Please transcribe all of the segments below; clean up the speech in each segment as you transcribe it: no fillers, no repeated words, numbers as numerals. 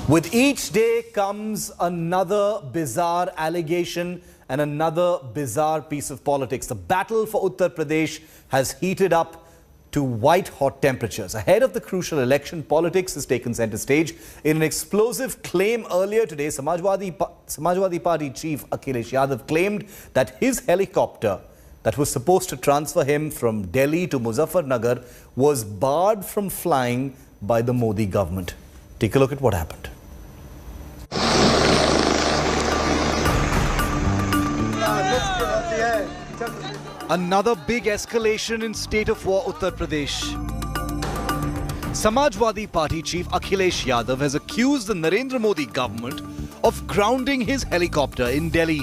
With each day comes another bizarre allegation and another bizarre piece of politics. The battle for Uttar Pradesh has heated up to white-hot temperatures. Ahead of the crucial election, politics has taken centre stage. In an explosive claim earlier today, Samajwadi Party chief Akhilesh Yadav claimed that his helicopter that was supposed to transfer him from Delhi to Muzzafarnagar was barred from flying by the Modi government. Take a look at what happened. Another big escalation in state of war Uttar Pradesh. Samajwadi Party chief Akhilesh Yadav has accused the Narendra Modi government of grounding his helicopter in Delhi.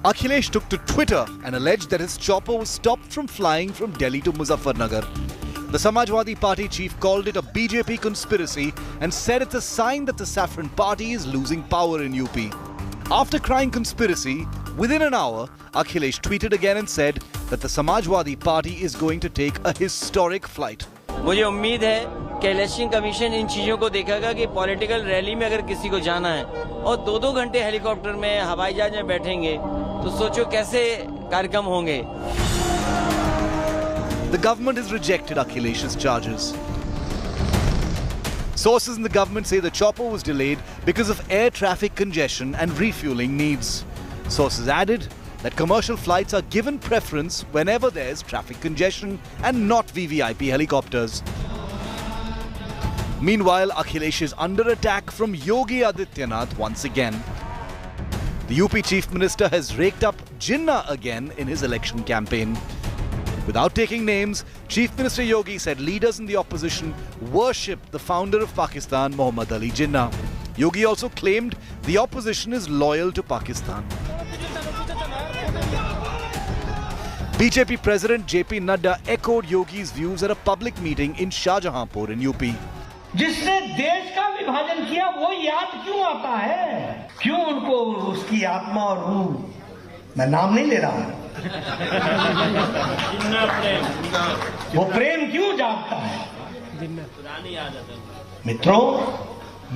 Akhilesh took to Twitter and alleged that his chopper was stopped from flying from Delhi to Muzzafarnagar. The Samajwadi Party chief called it a BJP conspiracy and said it's a sign that the Saffron Party is losing power in UP. After crying conspiracy, within an hour, Akhilesh tweeted again and said that the Samajwadi Party is going to take a historic flight. मुझे उम्मीद है कि election commission इन चीज़ों को देखेगा कि political rally में अगर किसी को जाना है और 2-2 घंटे हेलीकॉप्टर में हवाई जहाज में बैठेंगे तो सोचो कैसे कार्यक्रम होंगे. The government has rejected Akhilesh's charges. Sources in the government say the chopper was delayed because of air traffic congestion and refueling needs. Sources added that commercial flights are given preference whenever there's traffic congestion and not VVIP helicopters. Meanwhile, Akhilesh is under attack from Yogi Adityanath once again. The UP Chief Minister has raked up Jinnah again in his election campaign. Without taking names, Chief Minister Yogi said leaders in the opposition worship the founder of Pakistan, Muhammad Ali Jinnah. Yogi also claimed the opposition is loyal to Pakistan. BJP President JP Nadda echoed Yogi's views at a public meeting in Shahjahanpur in UP. जिसने देश का विभाजन किया वो याद क्यों आता है? क्यों उनको उसकी आत्मा और रूह, मैं नाम नहीं ले रहा हूं, वो प्रेम क्यों जागता है? मित्रों,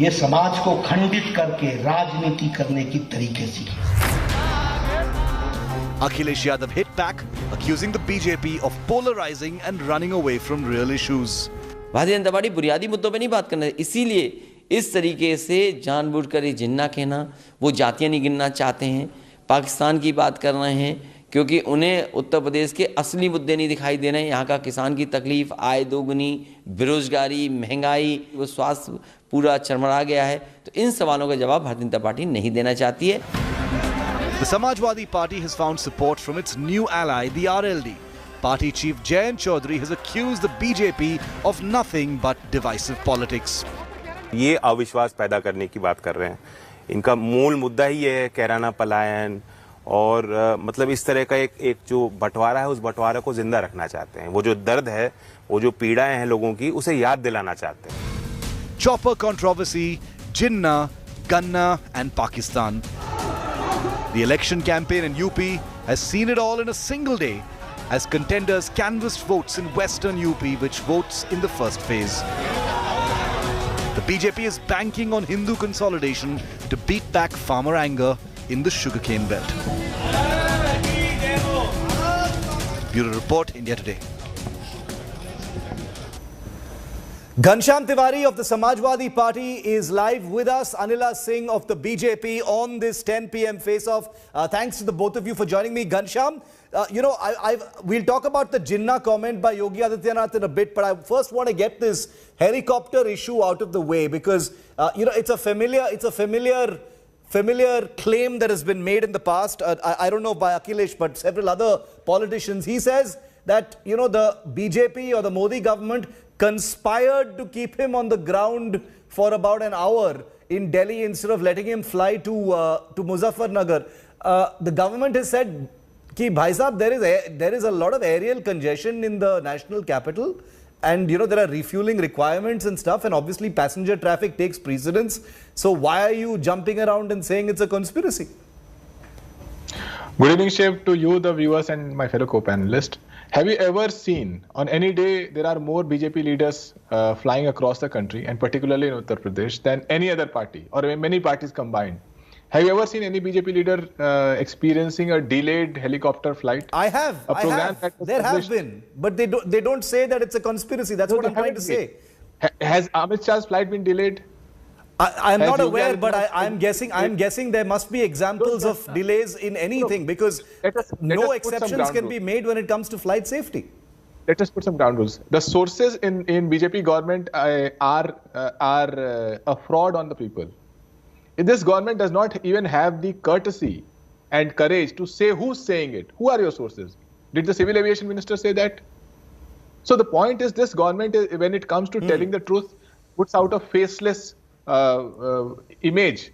ये समाज को खंडित करके राजनीति करने की तरीके सीखे. Akhilesh Yadav hit back, accusing the BJP of polarizing and running away from real issues. Bharatiya Janata party बुनियादी मुद्दों पे नहीं बात करना है, इसीलिए इस तरीके से जानबूझकर ये जिन्ना कहना, वो जातियां नहीं गिनना चाहते हैं, पाकिस्तान की बात कर रहे हैं क्योंकि उन्हें उत्तर प्रदेश के असली मुद्दे नहीं दिखाई दे रहे हैं. यहाँ का किसान की तकलीफ, आय दोगुनी, बेरोजगारी, महंगाई, वो स्वास्थ्य पूरा चरमरा गया है, तो इन सवालों का जवाब भारतीय जनता पार्टी नहीं देना चाहती है. The Samajwadi Party has found support from its new ally, the RLD. Party chief Jayant Chaudhary has accused the BJP of nothing but divisive politics. ये अविश्वास पैदा करने की बात कर रहे हैं. इनका मूल मुद्दा ही ये है कैराना पलायन और मतलब इस तरह का एक जो बंटवारा है उस बंटवारे को जिंदा रखना चाहते हैं. वो जो दर्द है, वो जो पीड़ाएं हैं लोगों की, उसे याद दिलाना चाहते हैं. Chopper controversy, Jinnah, Gunna and Pakistan. The election campaign in UP has seen it all in a single day as contenders canvassed votes in western UP, which votes in the first phase. The BJP is banking on Hindu consolidation to beat back farmer anger in the sugarcane belt. Bureau Report, India Today. Ghanshyam Tiwari of the Samajwadi Party is live with us. Anila Singh of the BJP on this 10 p.m. face-off. Thanks to the both of you for joining me. Ghanshyam, we'll talk about the Jinnah comment by Yogi Adityanath in a bit, but I first want to get this helicopter issue out of the way because, it's a familiar claim that has been made in the past. I don't know by Akhilesh, but several other politicians. He says that, the BJP or the Modi government conspired to keep him on the ground for about an hour in Delhi instead of letting him fly to Muzzafarnagar. The government has said, ki bhai sahab, there is a lot of aerial congestion in the national capital and there are refueling requirements and stuff, and obviously passenger traffic takes precedence. So why are you jumping around and saying it's a conspiracy? Good evening, Shiv, to you, the viewers and my fellow co-panelists. Have you ever seen on any day there are more BJP leaders flying across the country, and particularly in Uttar Pradesh, than any other party or many parties combined? Have you ever seen any BJP leader experiencing a delayed helicopter flight? I have. A program that was There have published. been, but they don't say that it's a conspiracy. That's what I'm trying to say. Has Amit Shah's flight been delayed? I'm Has not Yogi aware, but Adityanath- I'm guessing there must be examples of delays in anything, because let us no put some exceptions ground can rules. be made when it comes to flight safety. Let us put some ground rules. The sources in BJP government are a fraud on the people. This government does not even have the courtesy and courage to say who's saying it. Who are your sources? Did the civil aviation minister say that? So the point is, this government, when it comes to telling the truth, puts out a faceless image.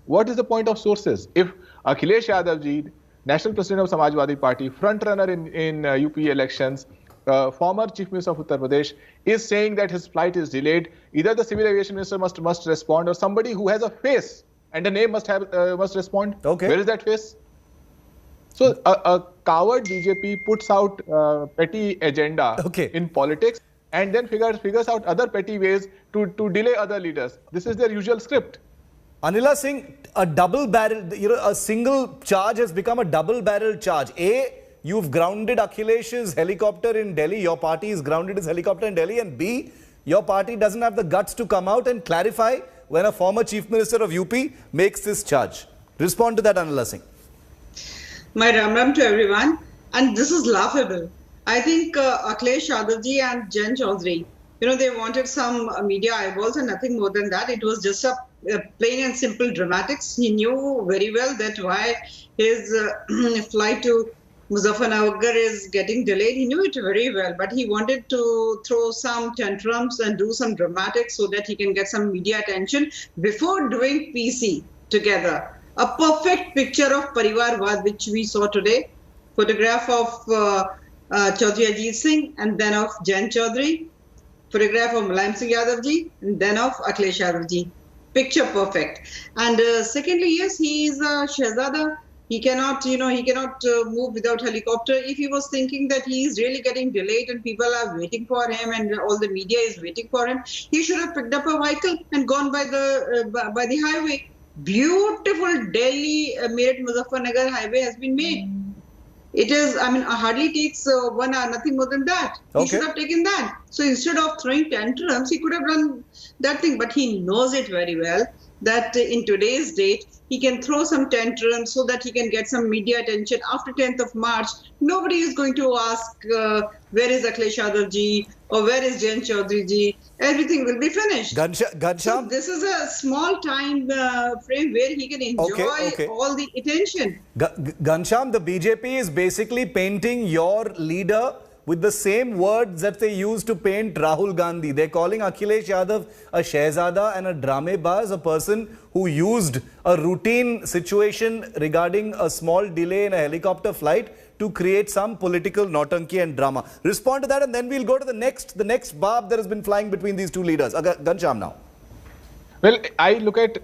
What is the point of sources? If Akhilesh Yadav ji, National President of Samajwadi Party, front runner in UP elections, former Chief Minister of Uttar Pradesh, is saying that his flight is delayed, either the civil aviation minister must respond, or somebody who has a face and a name must respond. Okay. Where is that face? So a coward BJP puts out petty agenda in politics, and then figures out other petty ways to delay other leaders. This is their usual script. Anila Singh, a double-barrel, a single charge has become a double-barrel charge. A, you've grounded Akhilesh's helicopter in Delhi. Your party is grounded his helicopter in Delhi. And B, your party doesn't have the guts to come out and clarify when a former Chief Minister of UP makes this charge. Respond to that, Anila Singh. My ram to everyone. And this is laughable. I think Akhilesh Yadav ji and Jen Chaudhary, they wanted some media eyeballs and nothing more than that. It was just a plain and simple dramatics. He knew very well that why his flight to Muzzafarnagar is getting delayed. He knew it very well, but he wanted to throw some tantrums and do some dramatics so that he can get some media attention before doing PC together. A perfect picture of Parivarvad, which we saw today. Photograph of Chaudhary Ajit Singh and then of Jen Chaudhary. Photograph of Mulayam Singh Yadav ji and then of Akhilesh Yadav ji. Picture perfect. And secondly, yes, he is a Shehzada. He cannot, move without helicopter. If he was thinking that he is really getting delayed and people are waiting for him and all the media is waiting for him, he should have picked up a vehicle and gone by the highway. Beautiful Delhi Meerut Muzzafarnagar highway has been made. It is, hardly takes 1 hour, nothing more than that. He should have taken that. So instead of throwing tantrums, he could have done that thing. But he knows it very well that in today's date, he can throw some tantrums so that he can get some media attention. After 10th of March, nobody is going to ask where is Akhilesh Yadav ji or where is Jen Chaudhary ji. Everything will be finished. Ghanshyam, so this is a small time frame where he can enjoy all the attention. Ghanshyam, the BJP is basically painting your leader with the same words that they used to paint Rahul Gandhi. They're calling Akhilesh Yadav a Shehzada and a dramebaz, a person who used a routine situation regarding a small delay in a helicopter flight to create some political nautanki and drama. Respond to that and then we'll go to the next barb that has been flying between these two leaders. Ghanshyam now. Well, I look at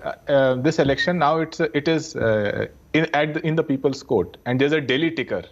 this election now. It is in the people's court, and there's a daily ticker.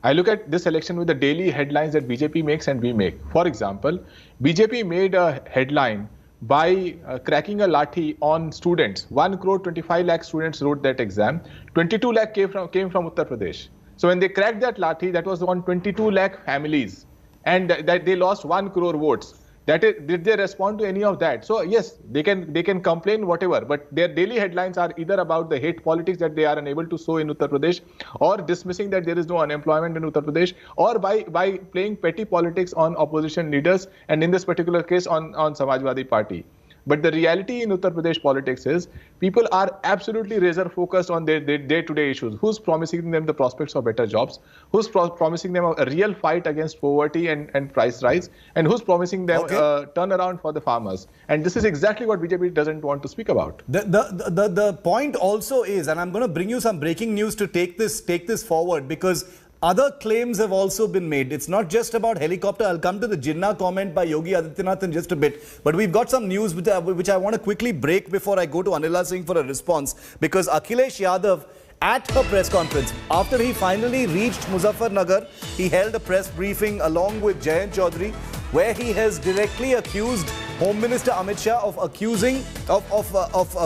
I look at this election with the daily headlines that BJP makes and we make. For example, BJP made a headline by cracking a lathi on students. 1 crore 25 lakh students wrote that exam. 22 lakh came from Uttar Pradesh. So when they cracked that lathi, that was on 22 lakh families, and that they lost 1 crore votes. Did they respond to any of that? So yes, they can complain whatever, but their daily headlines are either about the hate politics that they are unable to sow in Uttar Pradesh, or dismissing that there is no unemployment in Uttar Pradesh, or by playing petty politics on opposition leaders, and in this particular case on Samajwadi Party. But the reality in Uttar Pradesh politics is people are absolutely razor focused on their day-to-day issues. Who's promising them the prospects of better jobs? Who's promising them a real fight against poverty and price rise? And who's promising them a turnaround for the farmers? And this is exactly what BJP doesn't want to speak about. The point also is, and I'm going to bring you some breaking news to take this forward, because other claims have also been made. It's not just about helicopter. I'll come to the Jinnah comment by Yogi Adityanath in just a bit. But we've got some news which I want to quickly break before I go to Anila Singh for a response. Because Akhilesh Yadav at her press conference. After he finally reached Muzzafarnagar, he held a press briefing along with Jayant Chaudhary, where he has directly accused Home Minister Amit Shah of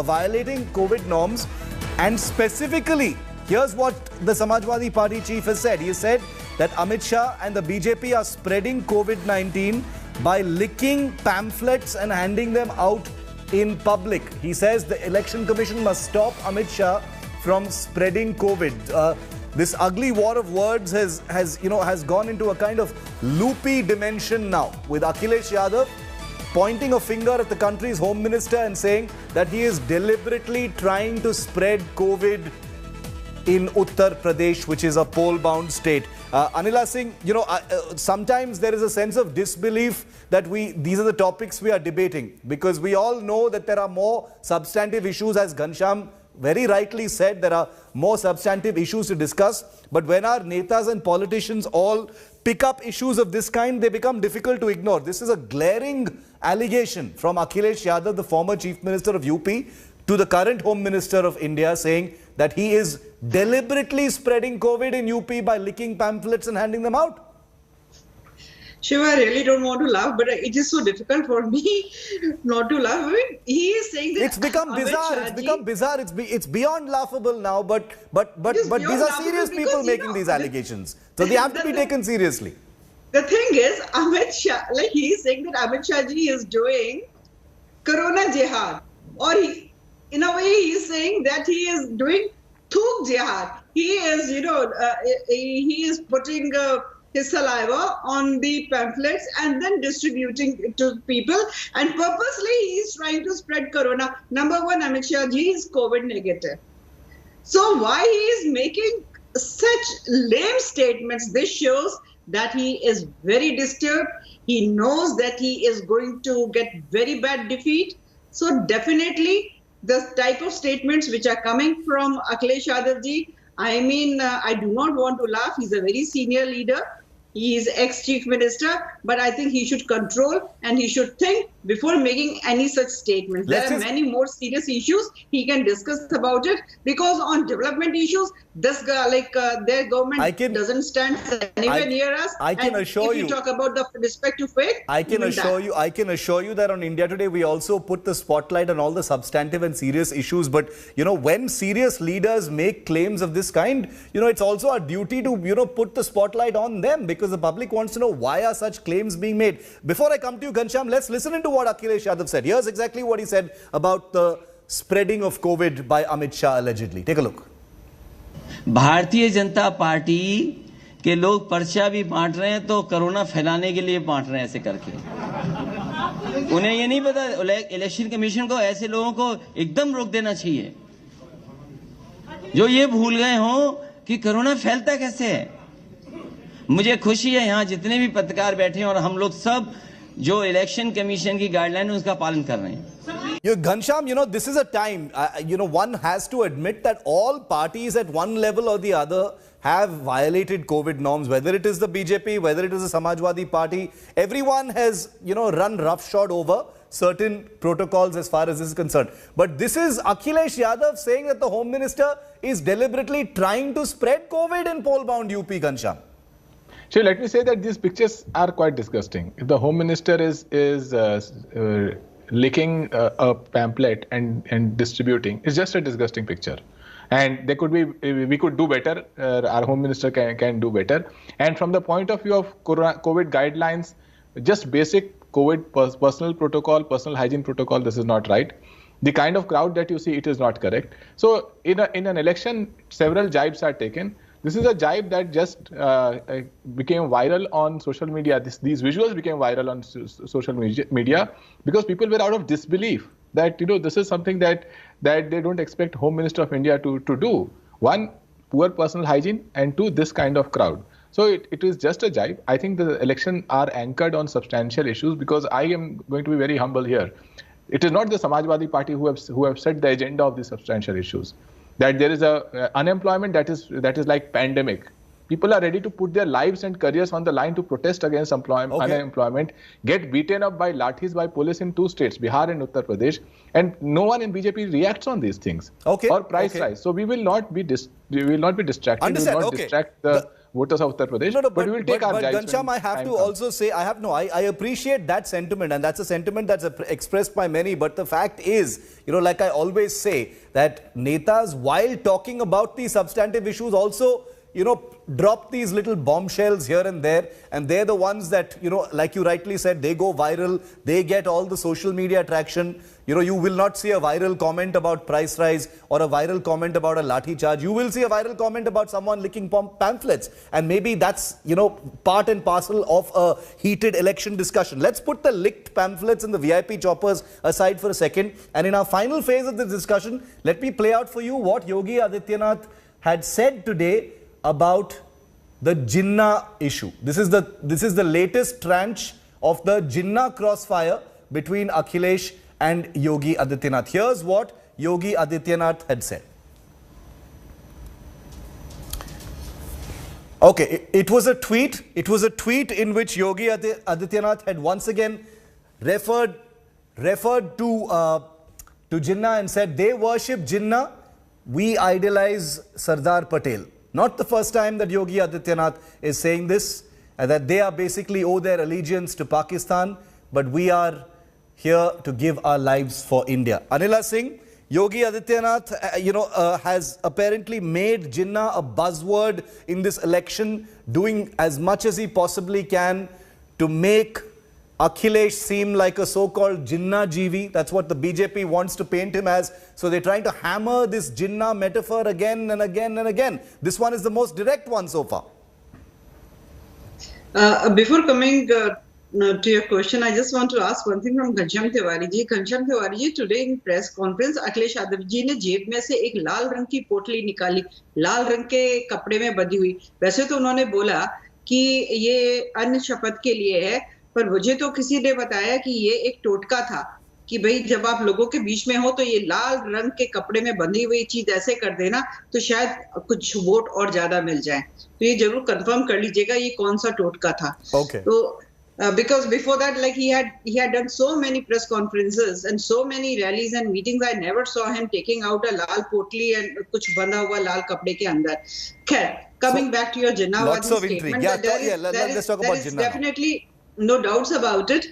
violating COVID norms. And specifically, here's what the Samajwadi Party chief has said. He said that Amit Shah and the BJP are spreading COVID-19 by licking pamphlets and handing them out in public. He says the Election Commission must stop Amit Shah from spreading COVID. This ugly war of words has gone into a kind of loopy dimension now, with Akhilesh Yadav pointing a finger at the country's home minister and saying that he is deliberately trying to spread COVID in Uttar Pradesh, which is a poll-bound state. Anila Singh, sometimes there is a sense of disbelief that these are the topics we are debating, because we all know that there are more substantive issues. As Ghanshyam very rightly said, there are more substantive issues to discuss. But when our netas and politicians all pick up issues of this kind, they become difficult to ignore. This is a glaring allegation from Akhilesh Yadav, the former Chief Minister of UP, to the current Home Minister of India, saying that he is deliberately spreading COVID in UP by licking pamphlets and handing them out. Shiv, I really don't want to laugh, but it is so difficult for me not to laugh. I mean, he is saying that it's become bizarre. It's become bizarre. It's beyond laughable now. But these are serious people making these allegations, so they have to be taken seriously. The thing is, Amit Shah, like he is saying that Amit Shah ji is doing Corona jihad, or in a way he is saying that he is doing Thuk jihad. He is, he is putting his saliva on the pamphlets and then distributing it to people, and purposely he is trying to spread Corona. Number one, Amit Shah ji is COVID negative. So why he is making such lame statements? This shows that he is very disturbed. He knows that he is going to get very bad defeat. So definitely the type of statements which are coming from Akhilesh Yadav ji, I mean, I do not want to laugh. He's a very senior leader. He is ex-chief minister, but I think he should control and he should think before making any such statements. There are many more serious issues he can discuss about it, because on development issues, this their government doesn't stand anywhere near us. I can assure you. If you talk about the respect to faith, I can assure you that on India Today we also put the spotlight on all the substantive and serious issues. But when serious leaders make claims of this kind, it's also our duty to put the spotlight on them, because the public wants to know why are such claims being made. Before I come to you, Ghanshyam, let's listen into what Akhilesh Yadav said. Here's exactly what he said about the spreading of COVID by Amit Shah allegedly. Take a look. Bharatiya Janata party के लोग पर्चा भी बांट रहे हैं तो corona फैलाने के लिए बांट रहे हैं ऐसे करके। उन्हें ये नहीं पता, इलेक्शन कमीशन को ऐसे लोगों को एकदम रोक देना चाहिए जो ये भूल गए हों कि कोरोना फैलता कैसे है। मुझे खुशी है यहाँ जितने भी पत्रकार बैठे हैं और हम लोग सब जो इलेक्शन कमीशन की गाइडलाइन है उसका पालन कर रहे हैं। Ghanshyam, this is a time, one has to admit that all parties at one level or the other have violated COVID norms, whether it is the BJP, whether it is the Samajwadi Party. Everyone has, run roughshod over certain protocols as far as this is concerned. But this is Akhilesh Yadav saying that the Home Minister is deliberately trying to spread COVID in poll-bound UP, Ghanshyam. So let me say that these pictures are quite disgusting. If the Home Minister is licking a pamphlet and distributing, it's just a disgusting picture. And we could do better. Our Home Minister can do better. And from the point of view of COVID guidelines, just basic COVID personal protocol, personal hygiene protocol, this is not right. The kind of crowd that you see, it is not correct. So in an election, several jibes are taken. This is a jibe that just became viral on social media. These visuals became viral on social media because people were out of disbelief that this is something that they don't expect Home Minister of India to do. One, poor personal hygiene, and two, this kind of crowd. So it is just a jibe. I think the election are anchored on substantial issues, because I am going to be very humble here. It is not the Samajwadi Party who have set the agenda of these substantial issues. That there is a unemployment that is like pandemic. People are ready to put their lives and careers on the line to protest against unemployment, get beaten up by lathis by police in 2 states, Bihar and Uttar Pradesh, and no one in BJP reacts on these things. Or price rise. So we will not be distracted. Understand. We will not distract the voters of Uttar Pradesh. But we will take our But Ghanshyam, I have to also say, I appreciate that sentiment, and that's a sentiment that's expressed by many. But the fact is, like I always say, that netas, while talking about these substantive issues, also, drop these little bombshells here and there, and they're the ones that, like you rightly said, they go viral, they get all the social media traction. You will not see a viral comment about price rise or a viral comment about a lathi charge. You will see a viral comment about someone licking pamphlets, and maybe that's, part and parcel of a heated election discussion. Let's put the licked pamphlets and the VIP choppers aside for a second, and in our final phase of this discussion, let me play out for you what Yogi Adityanath had said today about the Jinnah issue. This is the latest tranche of the Jinnah crossfire between Akhilesh and Yogi Adityanath. Here's what Yogi Adityanath had said. Okay, it was a tweet. It was a tweet in which Yogi Adityanath had once again referred to Jinnah and said, they worship Jinnah, we idolize Sardar Patel. Not the first time that Yogi Adityanath is saying this, that they are basically owe their allegiance to Pakistan, but we are here to give our lives for India. Anila Singh, Yogi Adityanath, has apparently made Jinnah a buzzword in this election, doing as much as he possibly can to make Akhilesh seem like a so-called Jinnah Jeevi. That's what the BJP wants to paint him as. So they're trying to hammer this Jinnah metaphor again and again and again. This one is the most direct one so far. Before coming to your question, I just want to ask one thing from Ghanshyam Tiwari ji. Ghanshyam Tiwari ji, today in press conference, Akhilesh Yadav ji ने जेब में से एक लाल रंग की पोटली निकाली, लाल रंग के कपड़े में बंधी हुई. वैसे तो उन्होंने बोला कि ये अन्न शपथ के लिए है, पर मुझे तो किसी ने बताया कि ये एक टोटका था कि भाई जब आप लोगों के बीच में हो तो ये लाल रंग के कपड़े में बंधी हुई चीज ऐसे कर देना तो शायद कुछ वोट और ज्यादा मिल जाए. तो ये जरूर कंफर्म कर लीजिएगा ये कौन सा टोटका था. तो because before that, like he had done so many press conferences and so many rallies and meetings, I never saw him taking out a lal potli and कुछ बंधा हुआ लाल कपड़े के अंदर. खैर, coming back to your Jinnahwadi statement, let's talk about Jinnah. Definitely no doubts about it.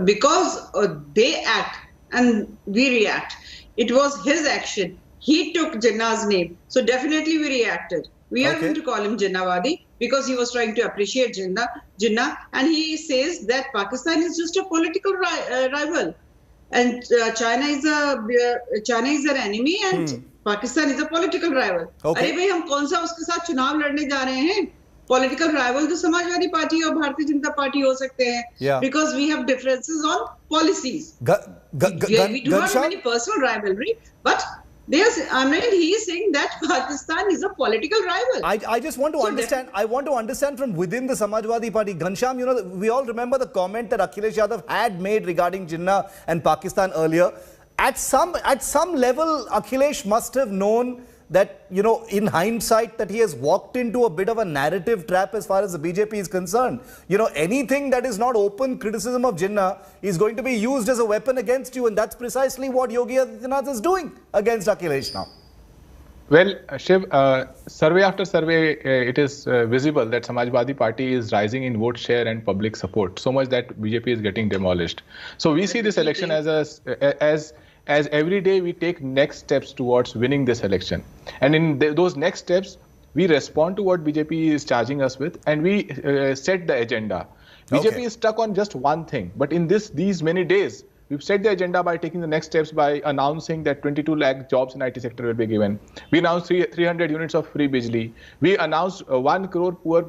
Because they act and we react. It was his action. He took Jinnah's name, so definitely we reacted. We are going to call him Jinnahwadi because he was trying to appreciate Jinnah, and he says that Pakistan is just a political rival, and China is their enemy, and Pakistan is a political rival. अरे भाई हम कौन सा उसके साथ चुनाव लड़ने जा रहे हैं? Political rival तो समाजवादी पार्टी और भारतीय जनता पार्टी हो सकते हैं, because we have differences on policies. We do not have any personal rivalry, but he is saying that Pakistan is a political rival. I just want to understand. I want to understand from within the Samajwadi Party. Ghanshyam, we all remember the comment that Akhilesh Yadav had made regarding Jinnah and Pakistan earlier. At some level, Akhilesh must have known that, in hindsight, that he has walked into a bit of a narrative trap as far as the BJP is concerned. Anything that is not open criticism of Jinnah is going to be used as a weapon against you, and that's precisely what Yogi Adityanath is doing against Akhilesh now. Well, Shiv, survey after survey, it is visible that Samajwadi Party is rising in vote share and public support, so much that BJP is getting demolished. So we see this election as every day we take next steps towards winning this election. And in those next steps, we respond to what BJP is charging us with, and we set the agenda. BJP is stuck on just one thing, but in these many days, we've set the agenda by taking the next steps by announcing that 22 lakh jobs in IT sector will be given. We announced 300 units of free Bijli. We announced 1 crore poor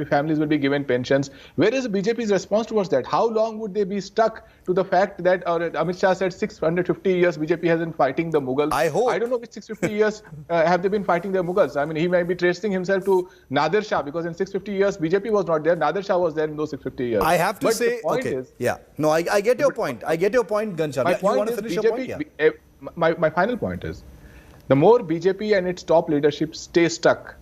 families will be given pensions. Where is BJP's response towards that? How long would they be stuck to the fact that Amit Shah said 650 years BJP has been fighting the Mughals? I don't know which 650 years have they been fighting the Mughals. I mean, he might be tracing himself to Nadir Shah, because in 650 years BJP was not there. Nadir Shah was there in those 650 years. I have to say, I get your point. I get your point, Ghanshyam. My point is BJP, my final point is, the more BJP and its top leadership stay stuck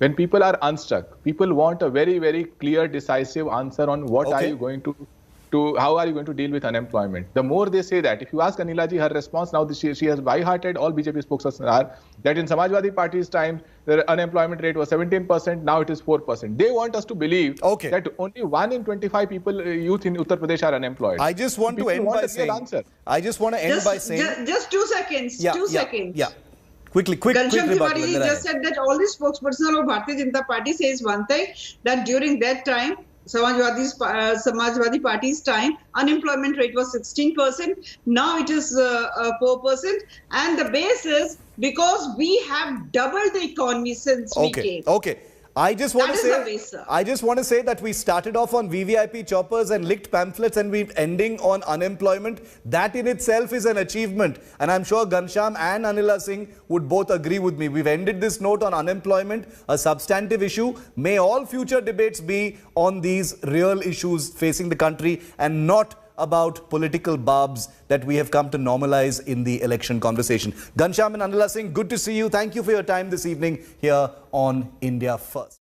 when people are unstuck, people want a very, very clear, decisive answer on what are you going to how are you going to deal with unemployment. The more they say that, if you ask Anila ji, her response now, she has by-hearted, all BJP spokespersons are, that in Samajwadi Party's time, the unemployment rate was 17%, now it is 4%. They want us to believe that only 1 in 25 people, youth in Uttar Pradesh are unemployed. I just want to end by saying, just 2 seconds, 2 seconds. Yeah. Quickly. Ghanshyam Tiwari just said that all the spokesperson of Bharatiya Janata Party says one thing, that during that time, Samajwadi Party's time, unemployment rate was 16%. Now it is 4%. And the base is because we have doubled the economy since we came. I just want to say that we started off on VVIP choppers and licked pamphlets, and we're ending on unemployment. That in itself is an achievement. And I'm sure Ghanshyam and Anila Singh would both agree with me. We've ended this note on unemployment, a substantive issue. May all future debates be on these real issues facing the country and not about political barbs that we have come to normalize in the election conversation. Ghanshyam and Anila Singh, good to see you. Thank you for your time this evening here on India First.